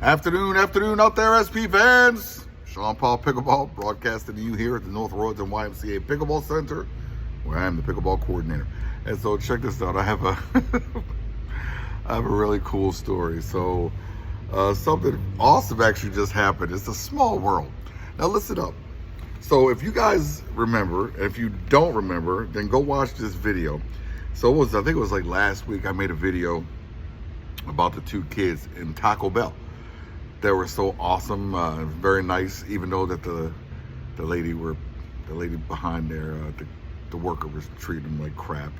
Afternoon out there, SP fans. Sean Paul Pickleball broadcasting to you here at the North Royalton YMCA Pickleball Center, where I am the pickleball coordinator. And so check this out. I have a I have a really cool story. So something awesome actually just happened. It's a small world. Now listen up. So if you guys remember, and if you don't remember, then go watch this video. So I think it was like last week I made a video about the two kids in Taco Bell. They were so awesome, very nice, even though that the lady behind there, the worker was treating them like crap.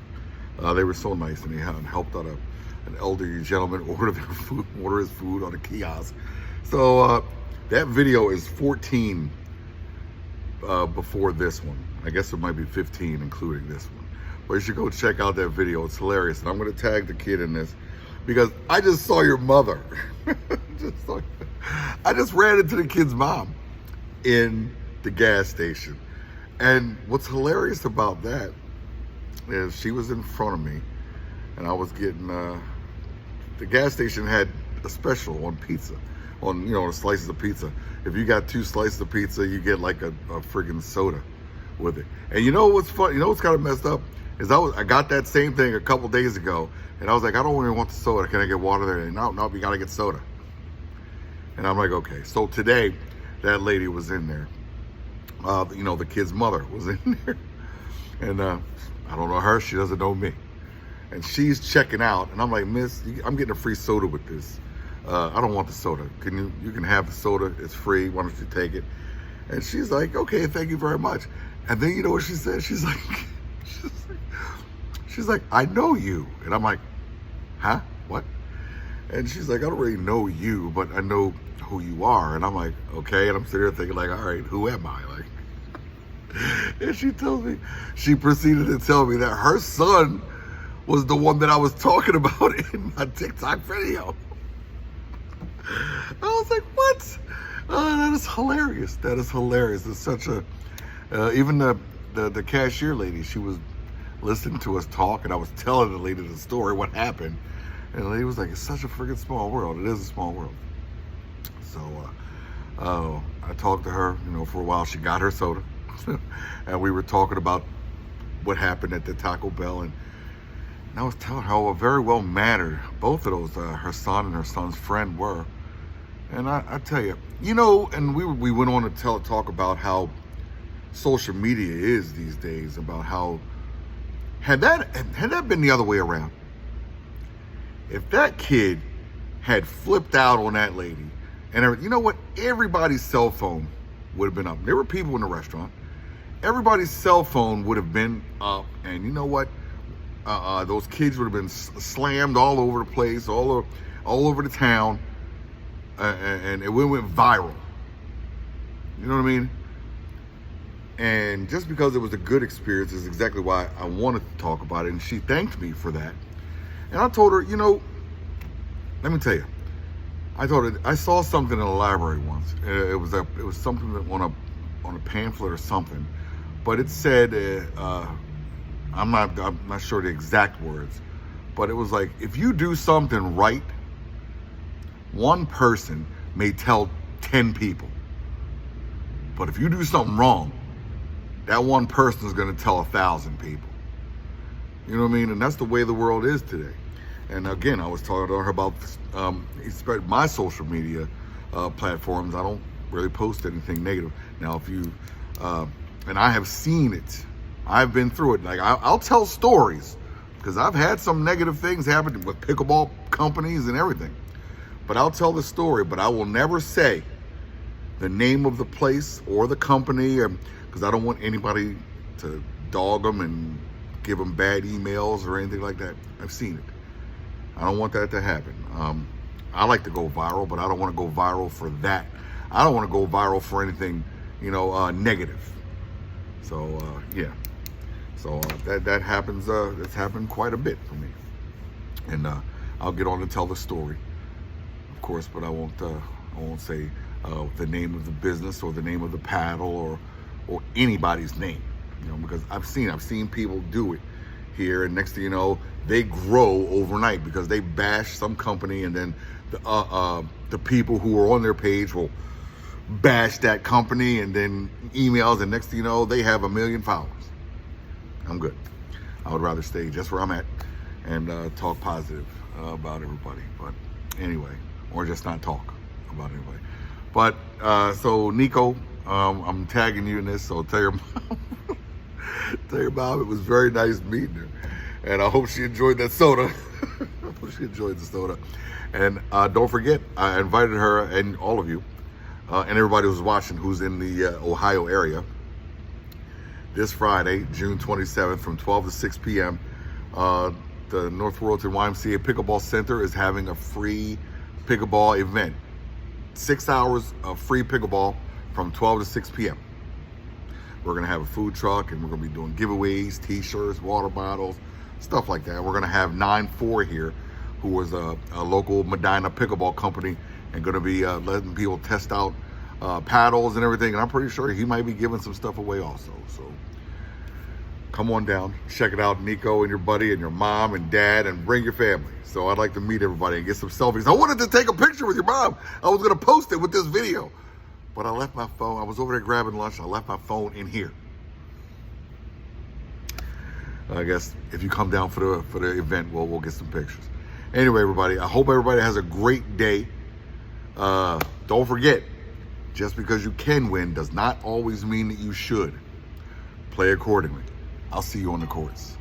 They were so nice, and they helped out an elderly gentleman order his food on a kiosk. So that video is 14 before this one. I guess it might be 15 including this one. But you should go check out that video. It's hilarious, and I'm going to tag the kid in this because I just saw your mother. I just ran into the kid's mom in the gas station. And what's hilarious about that is she was in front of me, and I was getting, the gas station had a special on pizza, on, slices of pizza. If you got 2 slices of pizza, you get like a friggin' soda with it. And you know what's fun? You know what's kind of messed up? Is I got that same thing a couple days ago, and I was like, I don't really want the soda. Can I get water there? And no, you gotta get soda. And I'm like, okay. So today, that lady was in there. The kid's mother was in there. And I don't know her, she doesn't know me. And she's checking out, and I'm like, miss, I'm getting a free soda with this. I don't want the soda. You can have the soda, it's free, why don't you take it? And she's like, okay, thank you very much. And then you know what she said? She's like, I know you. And I'm like, huh? What? And she's like, I don't really know you, but I know who you are. And I'm like, okay. And I'm sitting there thinking like, all right, who am I? Like, and she proceeded to tell me that her son was the one that I was talking about in my TikTok video. I was like, what? That is hilarious. That is hilarious. It's such a, even the cashier lady, she was listening to us talk, and I was telling the lady the story, what happened. And the lady was like, it's such a freaking small world. It is a small world. So I talked to her, for a while. She got her soda. And we were talking about what happened at the Taco Bell. And I was telling her how very well mannered both of those, her son and her son's friend, were. And I tell you, and we went on to talk about how social media is these days, about how had that been the other way around, if that kid had flipped out on that lady, and you know what, everybody's cell phone would have been up. There were people in the restaurant. Everybody's cell phone would have been up, and you know what? Those kids would have been slammed all over the place, all over the town, and it went viral. You know what I mean? And just because it was a good experience is exactly why I wanted to talk about it. And she thanked me for that. And I told her, let me tell you, I told her I saw something in the library once. It was something that on a pamphlet or something, but it said, I'm not sure the exact words, but it was like, if you do something right, one person may tell 10 people, but if you do something wrong, that one person is going to tell 1,000 people. You know what I mean? And that's the way the world is today. And again, I was talking to her about my social media platforms. I don't really post anything negative. Now, if you, and I have seen it, I've been through it. Like, I'll tell stories because I've had some negative things happen with pickleball companies and everything. But I'll tell the story, but I will never say the name of the place or the company, because I don't want anybody to dog them and give them bad emails or anything like that. I've seen it. I don't want that to happen. I like to go viral, but I don't want to go viral for that. I don't want to go viral for anything, negative. So, yeah. So that happens, it's happened quite a bit for me. And I'll get on and tell the story, of course, but I won't say the name of the business or the name of the paddle or anybody's name, because I've seen people do it, here, and next thing you know, they grow overnight because they bash some company, and then the people who are on their page will bash that company, and then emails, and next thing you know, they have 1 million followers. I'm good. I would rather stay just where I'm at and talk positive about everybody. But anyway, or just not talk about anybody. But so Nico, I'm tagging you in this, so tell your mom, tell your mom it was very nice meeting her, and I hope she enjoyed that soda. I hope she enjoyed the soda. And don't forget, I invited her and all of you, and everybody who's watching who's in the Ohio area, this Friday, June 27th, from 12 to 6 p.m., the North Royalton YMCA Pickleball Center is having a free pickleball event. 6 hours of free pickleball from 12 to 6 p.m. We're going to have a food truck, and we're going to be doing giveaways, t-shirts, water bottles, stuff like that. We're going to have 9-4 here, who was a local Medina pickleball company, and going to be letting people test out paddles and everything. And I'm pretty sure he might be giving some stuff away also. So come on down, check it out, Nico and your buddy and your mom and dad, and bring your family. So I'd like to meet everybody and get some selfies. I wanted to take a picture with your mom. I was gonna post it with this video, but I left my phone. I was over there grabbing lunch. I left my phone in here. I guess if you come down for the event, we'll get some pictures. Anyway, everybody, I hope everybody has a great day. Don't forget, just because you can win does not always mean that you should. Play accordingly. I'll see you on the courts.